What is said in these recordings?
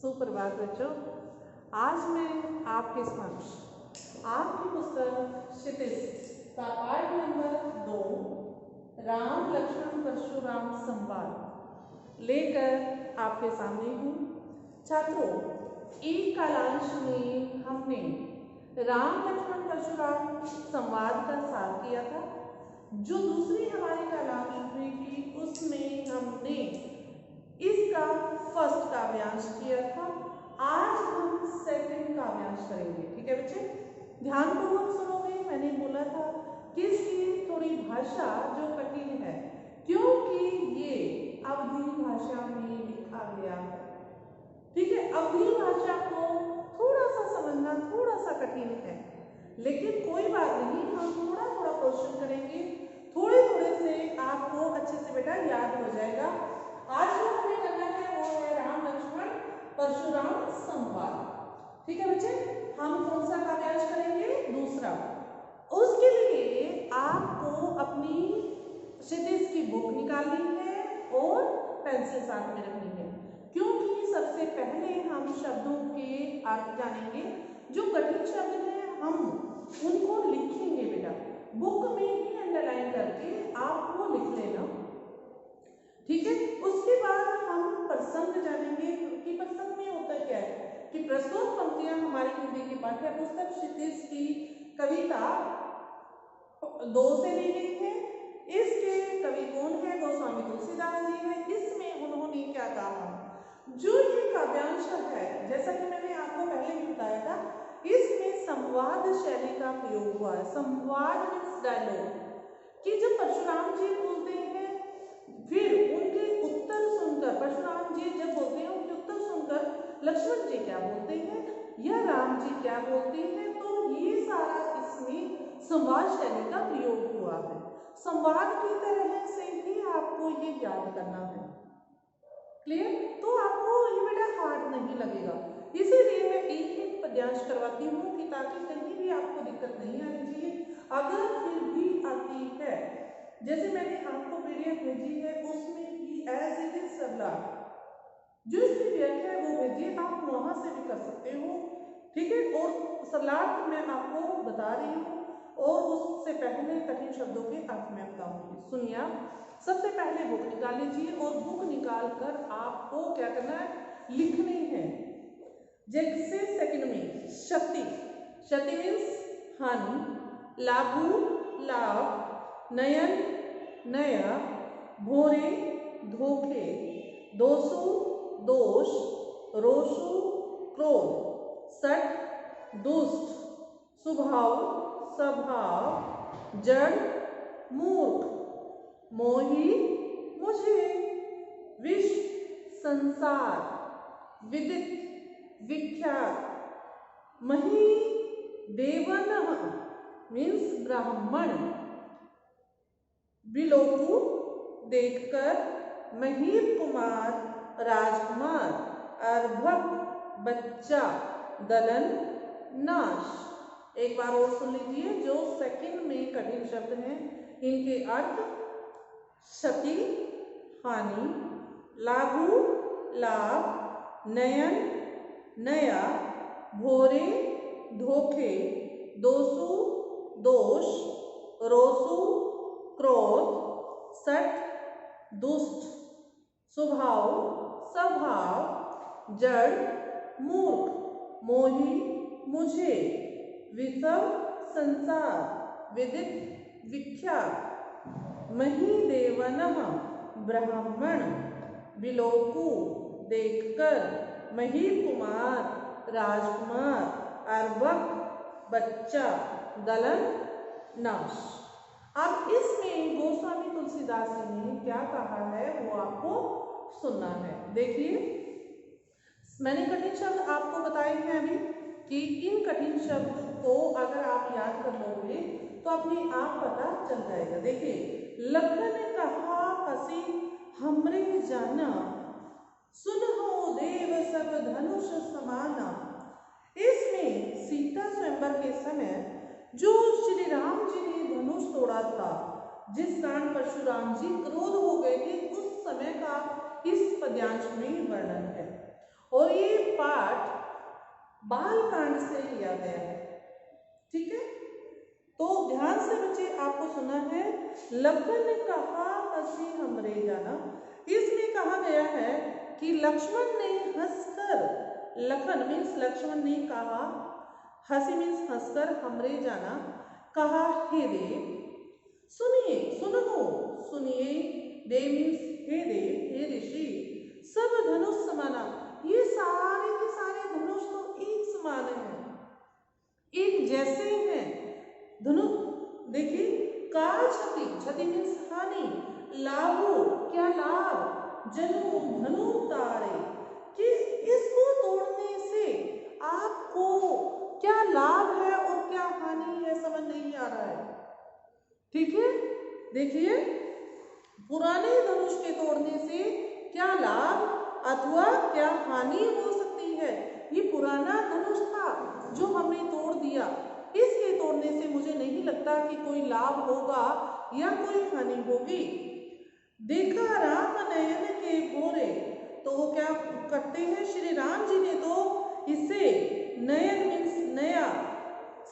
सुप्रभात बच्चों। आज मैं आपके समक्ष आपकी पुस्तक क्षितिज का पाठ नंबर 2 राम लक्ष्मण परशुराम संवाद लेकर आपके सामने हूँ। छात्रों, एक कालांश में हमने राम लक्ष्मण परशुराम संवाद का सार किया था। जो दूसरी हमारी कालांश हुई थी उसमें हमने इसका फर्स्ट काव्यांश किया था। आज हम सेकंड काव्यांश करेंगे। ठीक है बच्चे, ध्यानपूर्वक सुनोगे। मैंने बोला था कि इसकी थोड़ी भाषा जो कठिन है क्योंकि ये अवधी भाषा में लिखा गया है। ठीक है, अवधी भाषा को थोड़ा सा समझना थोड़ा सा कठिन है, लेकिन कोई बात नहीं, हम थोड़ा थोड़ा क्वेश्चन करेंगे, थोड़े थोड़े से आपको अच्छे से बेटा याद हो जाएगा। आज जो हमें करना है वो है राम लक्ष्मण परशुराम संवाद। ठीक है बच्चे, हम कौन सा काव्यांश करेंगे? दूसरा। उसके लिए आपको अपनी क्षितिज की बुक निकालनी है और पेंसिल साथ में रखनी है, क्योंकि सबसे पहले हम शब्दों के अर्थ जानेंगे। जो कठिन शब्द हैं हम उनको लिखेंगे बेटा, बुक में ही अंडरलाइन करके आपको लिख लेना। ठीक है, उसके बाद हम प्रसंग जानेंगे कि प्रसंग में होता क्या है कि प्रस्तुत पंक्तियां हमारी हिंदी की पाठ्य पुस्तक क्षितिज की कविता 2 से ली गई है। इसके कवि कौन है? गोस्वामी तुलसीदास जी है। इसमें उन्होंने क्या कहा? जो ये काव्यांश है, जैसा कि मैंने आपको पहले भी बताया था, इसमें संवाद शैली का प्रयोग हुआ है। संवाद मीन्स डायलॉग, कि जब परशुराम जी बोलते हैं फिर उनके उत्तर सुनकर, परशुराम जी जब बोलते हैं उनके उत्तर सुनकर लक्ष्मण जी क्या बोलते हैं या राम जी क्या बोलते हैं, तो ये सारा इसमें संवाद शैली का प्रयोग हुआ है। संवाद की तरह से ही आपको ये याद करना है। क्लियर? तो आपको ये बेटा हार्ड नहीं लगेगा, इसीलिए मैं एक एक पद्यांश करवाती हूँ कि ताकि कहीं भी आपको दिक्कत नहीं आनी चाहिए। अगर फिर भी आती है, जैसे मैंने आपको पीडीएफ भेजी है उसमें भी एज इट इज सरला जो इसकी व्याख्या है वो भेजिए, आप वहां से भी कर सकते हो। ठीक है, और सरलार्थ मैं आपको बता रही हूँ और उससे पहले कठिन शब्दों के अर्थ में बताऊंगी। सुनिए, सबसे पहले बुक निकाल लीजिए और बुक निकाल कर आपको क्या करना है? लिखनी है। जैसे सेकंड में क्षति, क्षति मीन्स हानि, लाभु लाभ, नयन नया, भोरे धोखे, दोषु दोष, रोषु क्रोध, सठ दुष्ट, स्वभाव स्वभाव, जड़ मूर्ख, मोही मुझे, विश्व संसार, विदित विख्यात, मही देवन मीन्स ब्राह्मण, बिलोकु देखकर, महीप कुमार राजकुमार, अर्भक बच्चा, दलन नाश। एक बार और सुन लीजिए, जो सेकंड में कठिन शब्द हैं इनके अर्थ क्षति हानि, लाभु लाभ, नयन नया, भोरे धोखे, दोषु दोष, रोसु क्रोध, सठ दुष्ट, स्वभाव स्वभाव, जड़ मूर्ख, मोही मुझे, विषम संसार, विदित विख्यात, मही देवनः ब्राह्मण, बिलोकु देखकर, मही कुमार राजकुमार, अर्भक बच्चा, दलन नाश। अब इसमें गोस्वामी तुलसीदास जी ने क्या कहा है वो आपको सुनना है। देखिए, मैंने कठिन शब्द आपको बताए हैं अभी कि इन कठिन शब्द को अगर आप याद कर लोगे तो अपने आप पता चल जाएगा। देखिए, लखन कहा हसी हमरे जाना, सुनहो देव सब धनुष समाना। इसमें सीता स्वयंवर के समय जो श्री राम जी ने धनुष तोड़ा था, जिस कारण परशुराम जी क्रोध हो गए थे, उस समय का इस पद्यांश में वर्णन है। और ये बालकांड से लिया गया है। ठीक है, तो ध्यान से बच्चे आपको सुना है, लखन कहा हंसी हमरे जाना। इसमें कहा गया है कि लक्ष्मण ने हंसकर, लखन मीन्स लक्ष्मण ने कहा, हंसी मीन्स हंसकर, हमरे जाना कहा, हे देव सुनिए, सुनो सुनिए, देव मीन्स हे देव, हे ऋषि, सब धनुष समाना। ये सारे के सारे धनुष तो एक समान है, एक जैसे हैं। धनुष देखिए, का क्षति, क्षति मीन्स हानि, लाभो क्या लाभ, जनु धनु तारे, कि इसको तोड़ने से आपको क्या लाभ है और क्या हानि है, समझ नहीं आ रहा है। ठीक है, देखिए, पुराने धनुष के तोड़ने से क्या लाभ अथवा क्या हानि हो सकती है। ये पुराना धनुष था जो हमने तोड़ दिया, इसके तोड़ने से मुझे नहीं लगता कि कोई लाभ होगा या कोई हानि होगी। देखा राम नयन के भोरे, तो वो क्या करते हैं, श्री राम जी ने तो इसे नयन मीन्स नया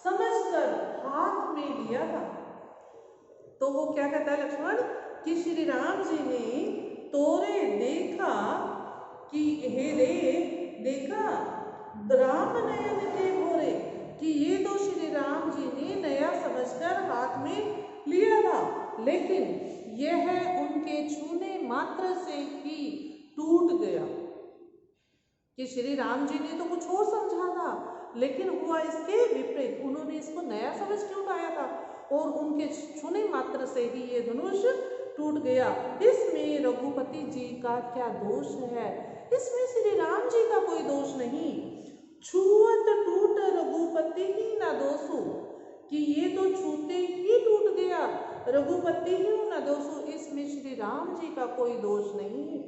समझकर हाथ में लिया था। तो वो क्या कहता है लक्ष्मण कि श्री राम जी ने तोरे देखा कि हे देव, देखा राम नयन के भोरे, कि ये तो श्री राम जी ने नया समझकर हाथ में लिया था, लेकिन यह उनके छूने मात्र से ही टूट गया। कि श्री राम जी ने तो कुछ और समझा था, लेकिन हुआ इसके विपरीत, उन्होंने इसको नया समझ के उठाया था और उनके छूने मात्र से ही ये धनुष टूट गया। इसमें रघुपति जी का क्या दोष है, इसमें श्री राम जी का कोई दोष नहीं। छुअत टूट रघुपति ही ना दोषु, कि ये तो छूते ही टूट गया, रघुपति ही ना दोषु, इसमें श्री राम जी का कोई दोष नहीं है।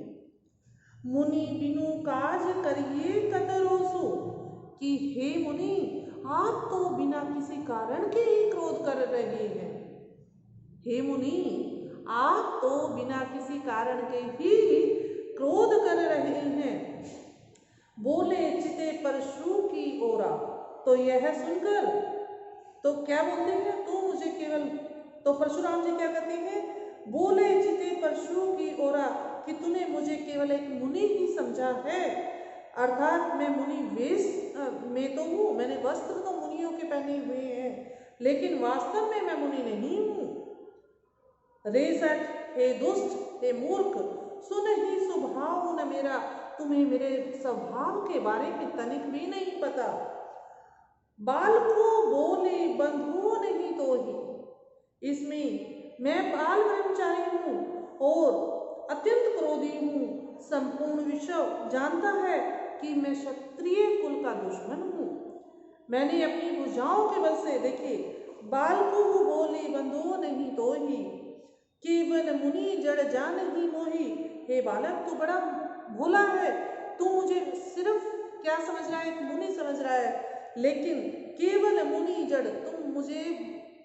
मुनि बिनु काज करिए कतरोसु, कि हे मुनि आप तो बिना किसी कारण के ही क्रोध कर रहे हैं। हे मुनि आप तो बिना किसी कारण के ही क्रोध कर रहे हैं। बोले चिते परशु की ओरा, तो यह सुनकर तो क्या बोलते हैं, तो मुझे केवल, तो परशुराम जी क्या कहते हैं, बोले चिते परशु की ओरा, कि तूने मुझे केवल एक मुनि ही समझा है, अर्थात मैं मुनि वेश में तो हूँ, मैंने वस्त्र तो मुनियों के पहने हुए हैं, लेकिन वास्तव में मैं मुनि नहीं हूँ। रे सठ, हे दुष्ट, हे मूर्ख, सुन ही स्वभाव न मेरा, तुम्हें मेरे स्वभाव के बारे में तनिक भी नहीं पता। बाल को बोले बंधुओं नहीं तो ही, इसमें मैं बाल ब्रह्मचारी हूँ और अत्यंत क्रोधी हूँ। संपूर्ण विश्व जानता है कि मैं क्षत्रिय कुल का दुश्मन हूँ। मैंने अपनी भुजाओं के बल से, देखिए, बाल को बोले बंधुओं नहीं तो ही, केवल मुनि जड़ जान ही मोही। हे बालक, तू बड़ा भोला है, तू मुझे सिर्फ क्या समझ रहा है, एक मुनि समझ रहा है, लेकिन केवल मुनि जड़, तुम मुझे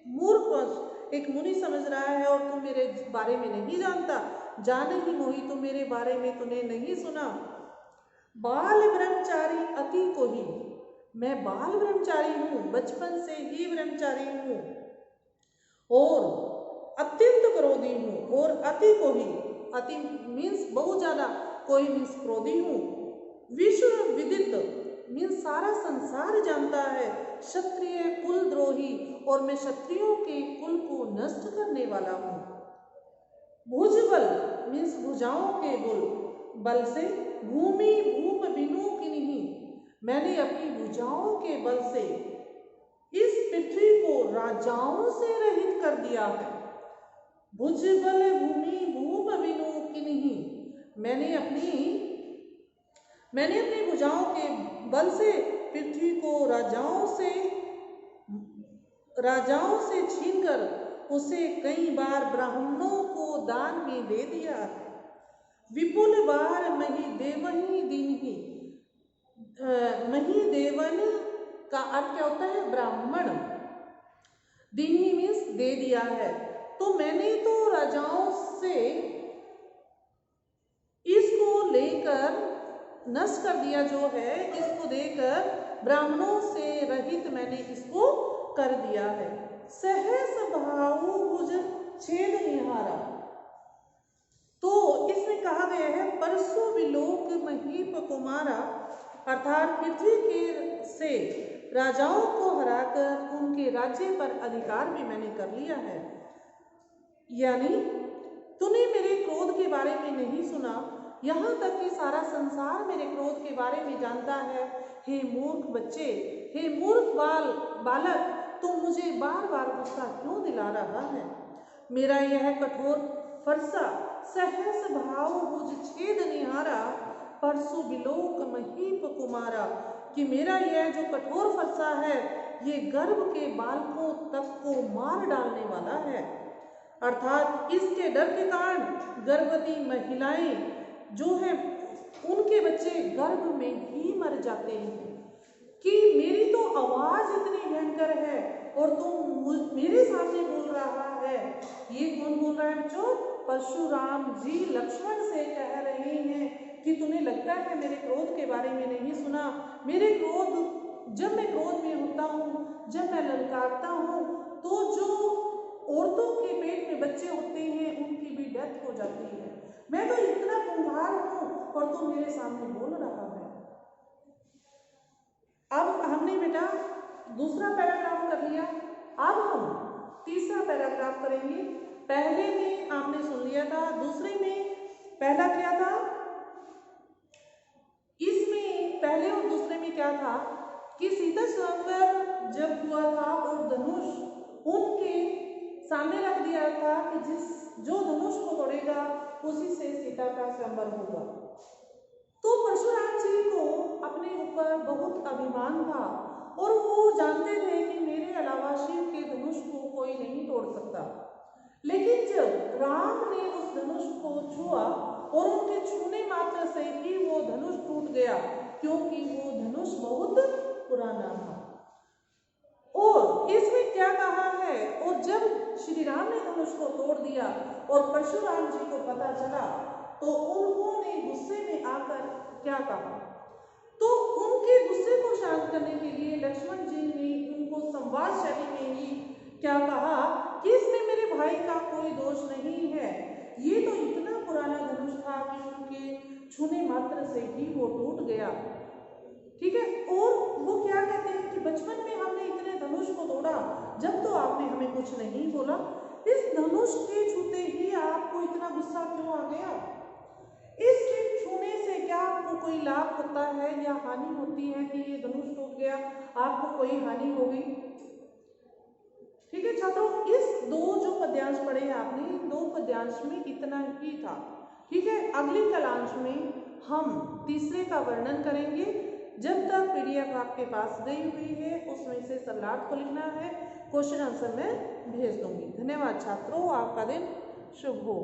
मूर्ख एक मुनि समझ रहा है और तुम मेरे बारे में नहीं जानता। जान ही मोही, तुम मेरे बारे में तूने नहीं सुना। बाल ब्रह्मचारी अति को ही, मैं बाल ब्रह्मचारी हूँ, बचपन से ही ब्रह्मचारी हूँ और अत्यंत क्रोधी हूँ, और अति को ही, अति मीन्स बहुत ज्यादा, कोई मीन्स क्रोधी हूँ। विश्व विदित मीन्स सारा संसार जानता है, क्षत्रिय कुल द्रोही, और मैं क्षत्रियों के कुल को नष्ट करने वाला हूँ। भुजबल मीन्स भुजाओं के बल से, भूमि भूप बिनु किन्हीं, मैंने अपनी भुजाओं के बल से इस पृथ्वी को राजाओं से रहित कर दिया है। भुजबल भूमि भूप बिनु किन्हीं, मैंने अपनी भुजाओं के बल से पृथ्वी को राजाओं से छीनकर उसे कई बार ब्राह्मणों को दान में दे दिया है। विपुल बार मही देवनी दीनही, मही देवन का अर्थ क्या होता है, ब्राह्मण, दीनही मीन्स दे दिया है। तो मैंने तो राजाओं से इसको लेकर नष्ट कर दिया जो है, इसको देकर ब्राह्मणों से रहित मैंने इसको कर दिया है। सहस भाऊ भुज छेद निहारा, तो इसमें कहा गया है परसु विलोक महीप कुमारा, अर्थात पृथ्वी के से राजाओं को हराकर उनके राज्य पर अधिकार भी मैंने कर लिया है। यानी तूने मेरे क्रोध के बारे में नहीं सुना, यहाँ तक कि सारा संसार मेरे क्रोध के बारे में जानता है। हे मूर्ख बच्चे, हे मूर्ख बालक, तुम मुझे बार बार गुस्सा क्यों दिला रहा है? मेरा यह कठोर फरसा सहस भाव भुज छेद निहारा, परसु विलोक महीप कुमारा, कि मेरा यह जो कठोर फरसा है ये गर्भ के बालकों तक को मार डालने वाला है। अर्थात इसके डर के कारण गर्भवती महिलाएं जो हैं उनके बच्चे गर्भ में ही मर जाते हैं। कि मेरी तो आवाज इतनी भयंकर है और तुम मेरे सामने बोल रहा है। ये कौन बोल रहा है बच्चों? परशुराम जी लक्ष्मण से कह रहे हैं कि तुम्हें लगता है मेरे क्रोध के बारे में नहीं सुना। मेरे क्रोध, जब मैं क्रोध में होता हूँ, जब मैं ललकारता हूँ, तो जो औरतों के पेट में बच्चे होते हैं उनकी भी डेथ हो जाती है। मैं तो इतना कुंभार हूँ और तुम मेरे सामने बोल रहा है। अब हमने बेटा दूसरा पैराग्राफ कर लिया, अब हम तीसरा पैराग्राफ करेंगे। पहले में आपने सुन लिया था, दूसरे में पहला क्या था, इसमें पहले और दूसरे में क्या था कि सीता स्वयंवर जब हुआ था और धनुष उनके सामने रख दिया था कि जो धनुष को तोड़ेगा उसी से सीता का स्वयंवर होगा। तो परशुराम जी को अपने ऊपर बहुत अभिमान था और वो जानते थे कि मेरे अलावा शिव के धनुष को कोई नहीं तोड़ सकता। लेकिन जब राम ने उस धनुष को छुआ और उनके छूने मात्र से ही वो धनुष टूट गया, क्योंकि वो धनुष बहुत पुराना था। और इसमें क्या कहा है, और जब श्री राम ने धनुष को तोड़ दिया और परशुराम जी को पता चला तो उन्होंने गुस्से में आकर क्या कहा, तो उनके गुस्से को शांत करने के लिए लक्ष्मण जी ने उनको संवाद शैली में ही क्या कहा कि इसमें मेरे भाई का कोई दोष नहीं है, ये तो इतना पुराना धनुष था कि उनके छूने मात्र से ही वो टूट गया। ठीक है, और वो क्या कहते हैं कि बचपन में हमने इतने धनुष को तोड़ा, जब तो आपने हमें कुछ नहीं बोला, इस धनुष के छूते ही आपको इतना गुस्सा क्यों आ गया? इसके छूने से क्या आपको कोई लाभ होता है या हानि होती है कि ये धनुष टूट गया, आपको कोई हानि हो गई? ठीक है छात्रों, इस दो जो पद्यांश पढ़े हैं आपने, इन दो पद्यांश में इतना ही था। ठीक है, अगली कलांश में हम तीसरे का वर्णन करेंगे। जब तक पीडीएफ आपके पास गई हुई है उसमें से सलाद को लिखना है, क्वेश्चन आंसर मैं भेज दूंगी। धन्यवाद छात्रों, आपका दिन शुभ हो।